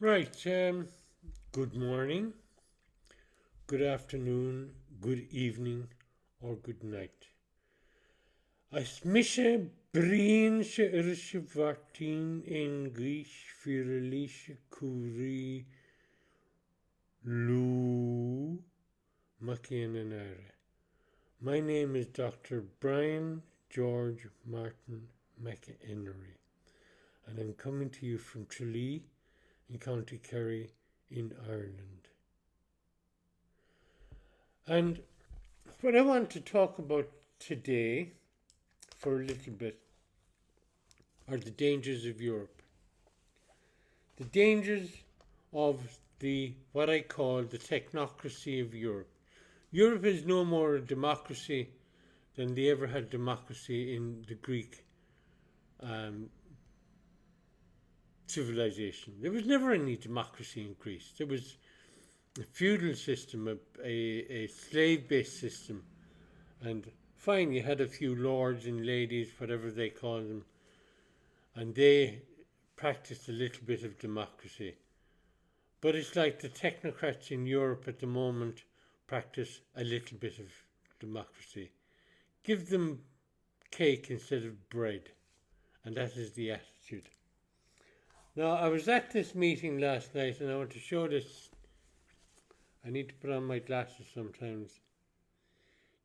Right. Good morning, good afternoon, good evening, or good night. Asmisha Brinsha Irishavartin English Firalisha Kuri Lu Makiananara. My name is Dr. Brian George Martin McHenry, and I'm coming to you from Tralee in County Kerry in Ireland. And what I want to talk about today for a little bit are the dangers of Europe. The dangers of the what I call the technocracy of Europe. Europe is no more a democracy than they ever had democracy in the Greek um, civilization. There was never any democracy in Greece. There was a feudal system, a slave-based system, and fine, you had a few lords and ladies, whatever they call them, and they practiced a little bit of democracy. But it's like the technocrats in Europe at the moment practice a little bit of democracy. Give them cake instead of bread, and that is the attitude. Now, I was at this meeting last night, and I want to show this. I need to put on my glasses sometimes.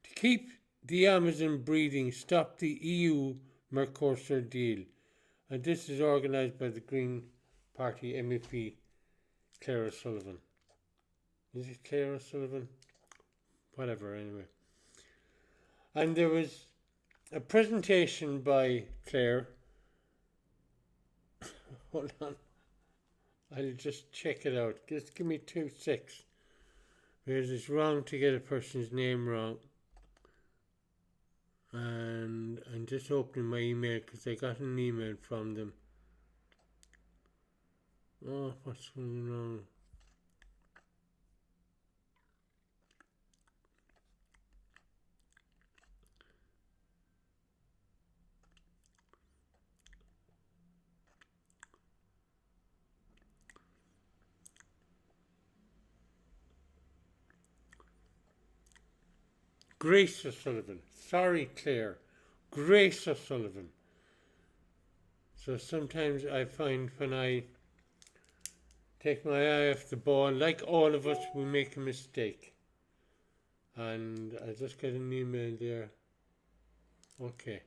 To keep the Amazon breathing, stop the EU Mercosur deal. And this is organised by the Green Party MEP Claire O'Sullivan. Is it Claire O'Sullivan? Whatever, anyway. And there was a presentation by Claire. Hold on. I'll just check it out. Just give me 2 secs. Because it's wrong to get a person's name wrong. And I'm just opening my email because I got an email from them. Oh, what's going wrong? Grace O'Sullivan. Sorry, Claire. Grace O'Sullivan. So sometimes I find when I take my eye off the ball, like all of us, we make a mistake. And I just got an email there. Okay.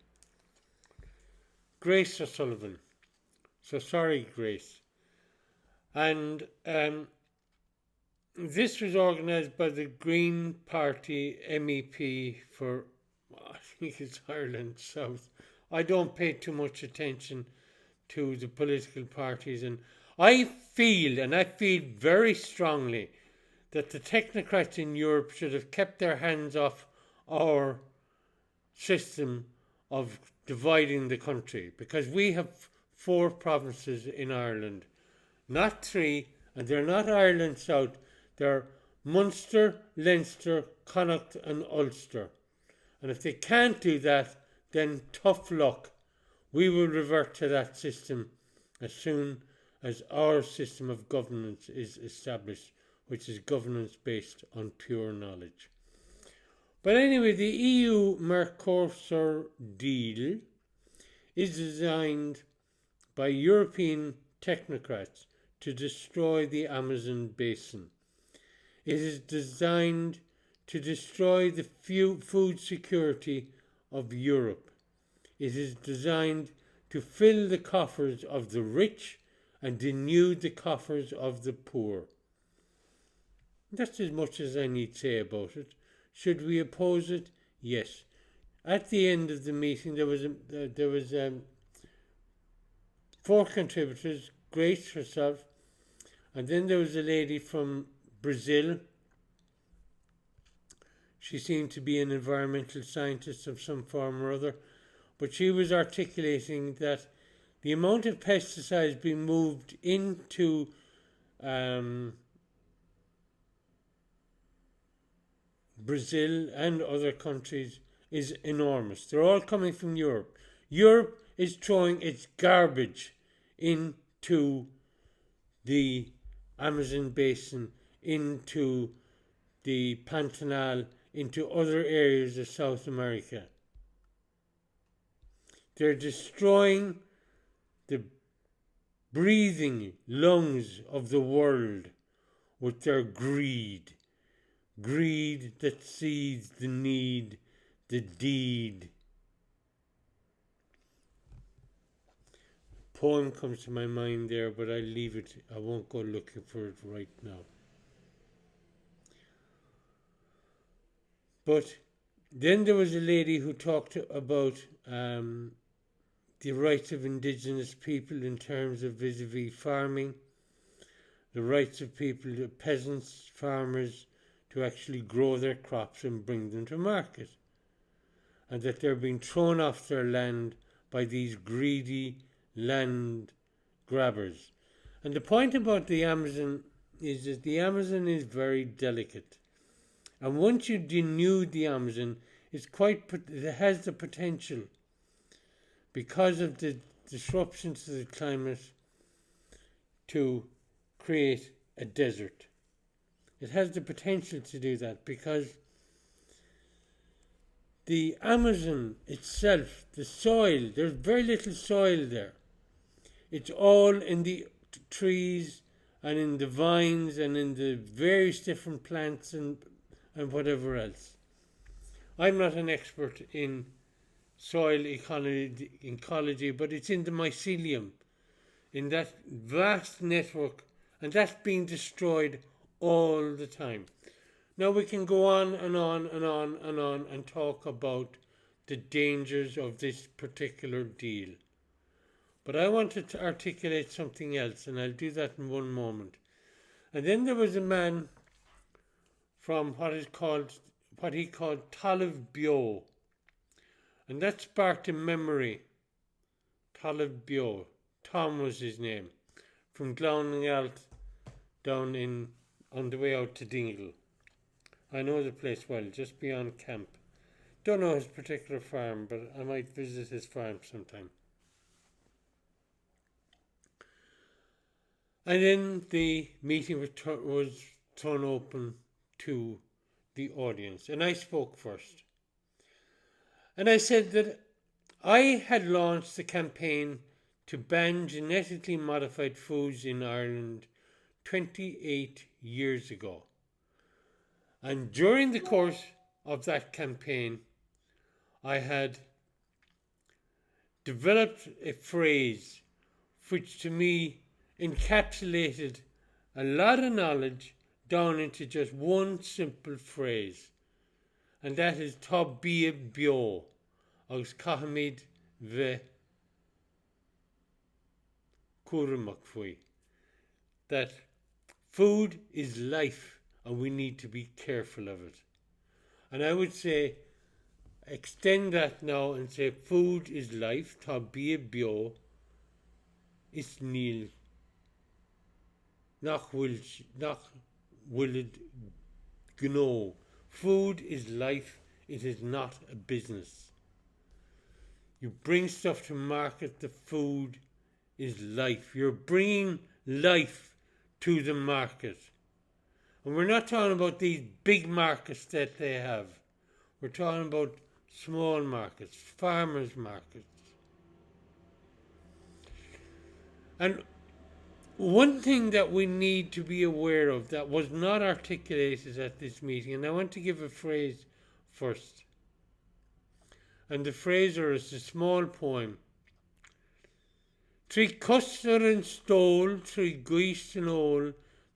Grace O'Sullivan. So sorry, Grace. And this was organised by the Green Party MEP for, I think it's Ireland South. I don't pay too much attention to the political parties, and I feel very strongly that the technocrats in Europe should have kept their hands off our system of dividing the country, because we have 4 provinces in Ireland, not 3, and they're not Ireland South, they're Munster, Leinster, Connacht and Ulster. And if they can't do that, then tough luck. We will revert to that system as soon as our system of governance is established, which is governance based on pure knowledge. But anyway, the EU Mercosur deal is designed by European technocrats to destroy the Amazon basin. It is designed to destroy the food security of Europe. It is designed to fill the coffers of the rich and denude the coffers of the poor. That's as much as I need to say about it. Should we oppose it? Yes. At the end of the meeting, there was 4 contributors, Grace herself, and then there was a lady from Brazil. She seemed to be an environmental scientist of some form or other, but she was articulating that the amount of pesticides being moved into Brazil and other countries is enormous. They're all coming from Europe. Europe is throwing its garbage into the Amazon basin into the Pantanal, into other areas of South America. They're destroying the breathing lungs of the world with their greed. Greed that sees the need, the deed. Poem comes to my mind there, but I'll leave it. I won't go looking for it right now. But then there was a lady who talked about the rights of indigenous people in terms of vis-a-vis farming, the rights of people, the peasants, farmers, to actually grow their crops and bring them to market, and that they're being thrown off their land by these greedy land grabbers. And the point about the Amazon is that the Amazon is very delicate. And once you denude the Amazon, it has the potential, because of the disruptions to the climate, to create a desert. It has the potential to do that because the Amazon itself, the soil, there's very little soil there. It's all in the trees and in the vines and in the various different plants and whatever else. I'm not an expert in soil ecology, but it's in the mycelium, in that vast network, and that's being destroyed all the time. Now we can go on and on and on and on and talk about the dangers of this particular deal. But I wanted to articulate something else, and I'll do that in one moment. And then there was a man from what he called Talamh Bio, and that sparked a memory. Talamh Bio, Tom was his name, from Glowningalt down on the way out to Dingle. I know the place well, just beyond camp. Don't know his particular farm, but I might visit his farm sometime. And then the meeting was thrown open to the audience, and I spoke first. And I said that I had launched the campaign to ban genetically modified foods in Ireland 28 years ago. And during the course of that campaign, I had developed a phrase which to me encapsulated a lot of knowledge down into just one simple phrase. And that is Tá bia bio, agus cahamid ve curamach fui. That food is life and we need to be careful of it. And I would say, extend that now and say food is life, Tá bia bio, is níl nach willid gno. Food is life, it is not a business. You bring stuff to market, the food is life. You're bringing life to the market. And we're not talking about these big markets that they have. We're talking about small markets, farmers' markets. And one thing that we need to be aware of that was not articulated at this meeting, and I want to give a phrase first. And the phrase is a small poem. Trí costar an stól, trí guist an ól,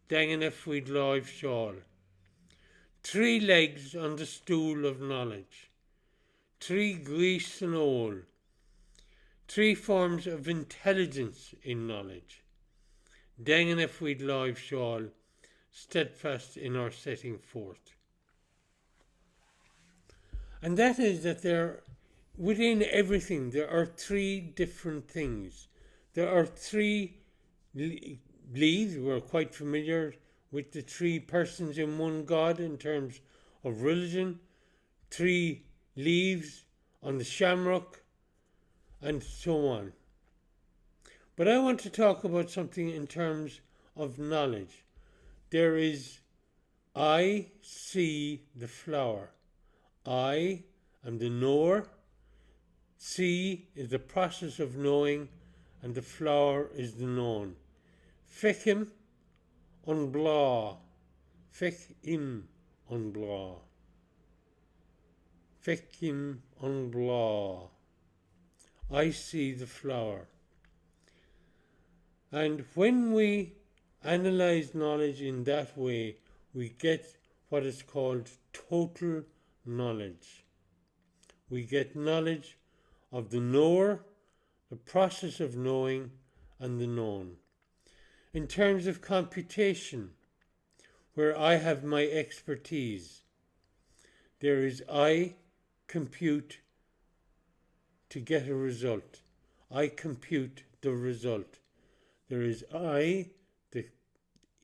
dangan a fuid live shawl. 3 legs on the stool of knowledge. 3 guist an ól. 3 forms of intelligence in knowledge. Dangan a fuid live shawl, steadfast in our setting forth. And that is that within everything there are 3 different things. There are 3 leaves. We're quite familiar with the 3 persons in one God in terms of religion. 3 leaves on the shamrock, and so on. But I want to talk about something in terms of knowledge. there is I see the flower. I am the knower. See is the process of knowing, and the flower is the known. Fechim on blah. Fechim on blah. Fechim on blah. I see the flower. And when we analyze knowledge in that way, we get what is called total knowledge. We get knowledge of the knower, the process of knowing, and the known. In terms of computation, where I have my expertise, there is I compute to get a result. I compute the result. There is I, the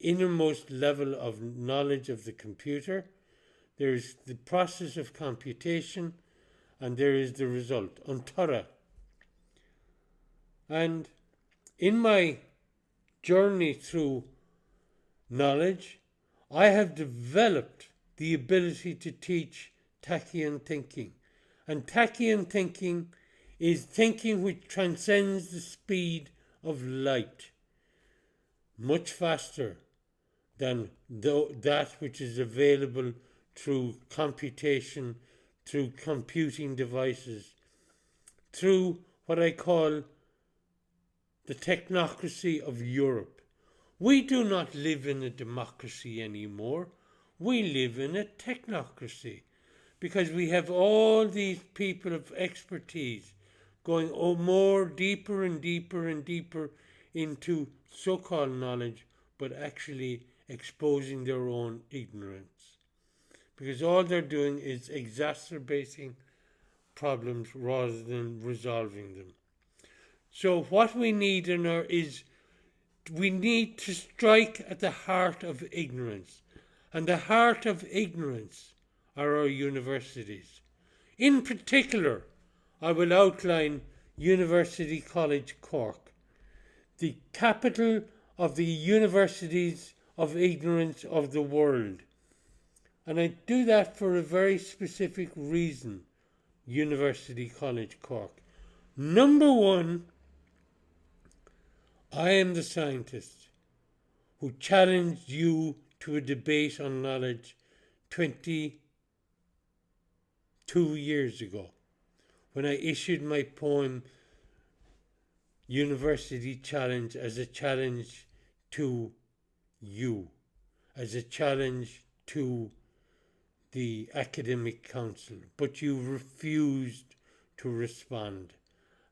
innermost level of knowledge of the computer. There is the process of computation, and there is the result, Antara. And in my journey through knowledge, I have developed the ability to teach Tachyon thinking. And Tachyon thinking is thinking which transcends the speed of light, much faster than that which is available through computation, through computing devices, through what I call the technocracy of Europe. We do not live in a democracy anymore. We live in a technocracy because we have all these people of expertise going more deeper and deeper and deeper into so-called knowledge, but actually exposing their own ignorance. Because all they're doing is exacerbating problems rather than resolving them. So what we need is we need to strike at the heart of ignorance. And the heart of ignorance are our universities. In particular, I will outline University College Cork, the capital of the universities of ignorance of the world. And I do that for a very specific reason, University College Cork. Number one, I am the scientist who challenged you to a debate on knowledge 22 years ago when I issued my poem University Challenge as a challenge to you, as a challenge to the Academic Council, but you refused to respond.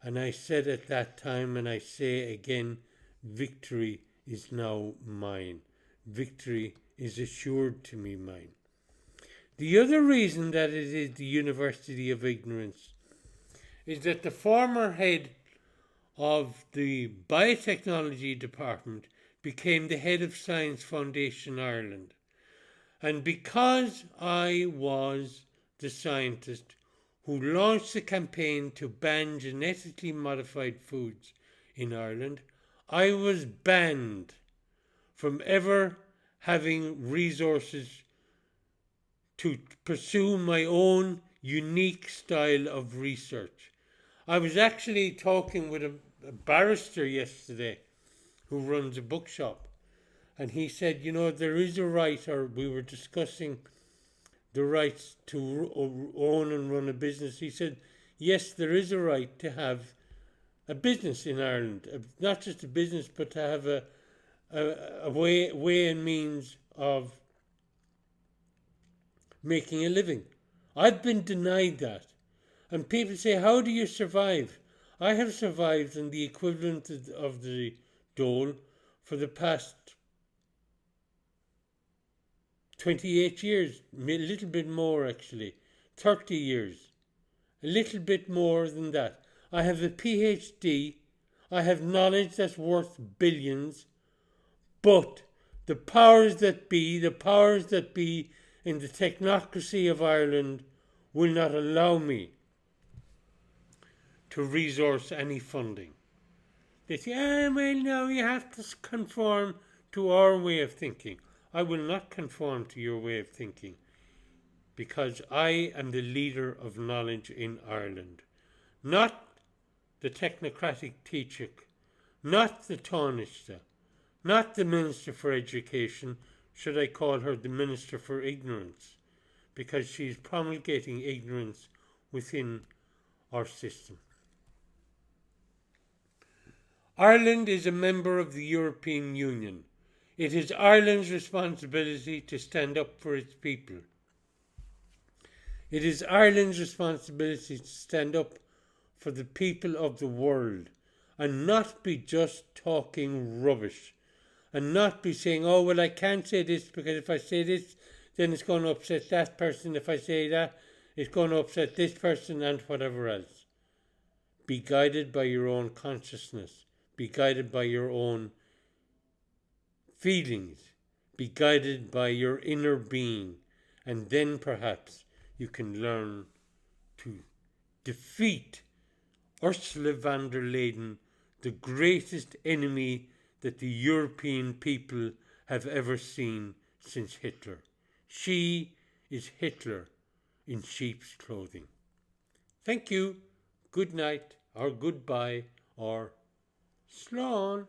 And I said at that time, and I say again, victory is now mine. Victory is assured to me mine. The other reason that it is the University of Ignorance is that the former head of the biotechnology department became the head of Science Foundation Ireland. And because I was the scientist who launched the campaign to ban genetically modified foods in Ireland, I was banned from ever having resources to pursue my own unique style of research. I was actually talking with a barrister yesterday who runs a bookshop, and he said, there is a right, or we were discussing the rights to own and run a business. He said, yes, there is a right to have a business in Ireland, not just a business, but to have a way and means of making a living. I've been denied that. And people say, how do you survive? I have survived on the equivalent of the dole for the past 28 years, a little bit more actually, 30 years, a little bit more than that. I have a PhD, I have knowledge that's worth billions, but the powers that be in the technocracy of Ireland will not allow me to resource any funding. They say, well, no, you have to conform to our way of thinking. I will not conform to your way of thinking, because I am the leader of knowledge in Ireland, not the technocratic Taoiseach, not the Taoiseach, not the Minister for Education, should I call her the Minister for Ignorance, because she is promulgating ignorance within our system. Ireland is a member of the European Union. It is Ireland's responsibility to stand up for its people. It is Ireland's responsibility to stand up for the people of the world and not be just talking rubbish and not be saying, oh, well, I can't say this because if I say this, then it's going to upset that person. If I say that, it's going to upset this person and whatever else. Be guided by your own consciousness. Be guided by your own feelings. Be guided by your inner being. And then perhaps you can learn to defeat Ursula von der Leyen, the greatest enemy that the European people have ever seen since Hitler. She is Hitler in sheep's clothing. Thank you. Good night, or goodbye, or slán.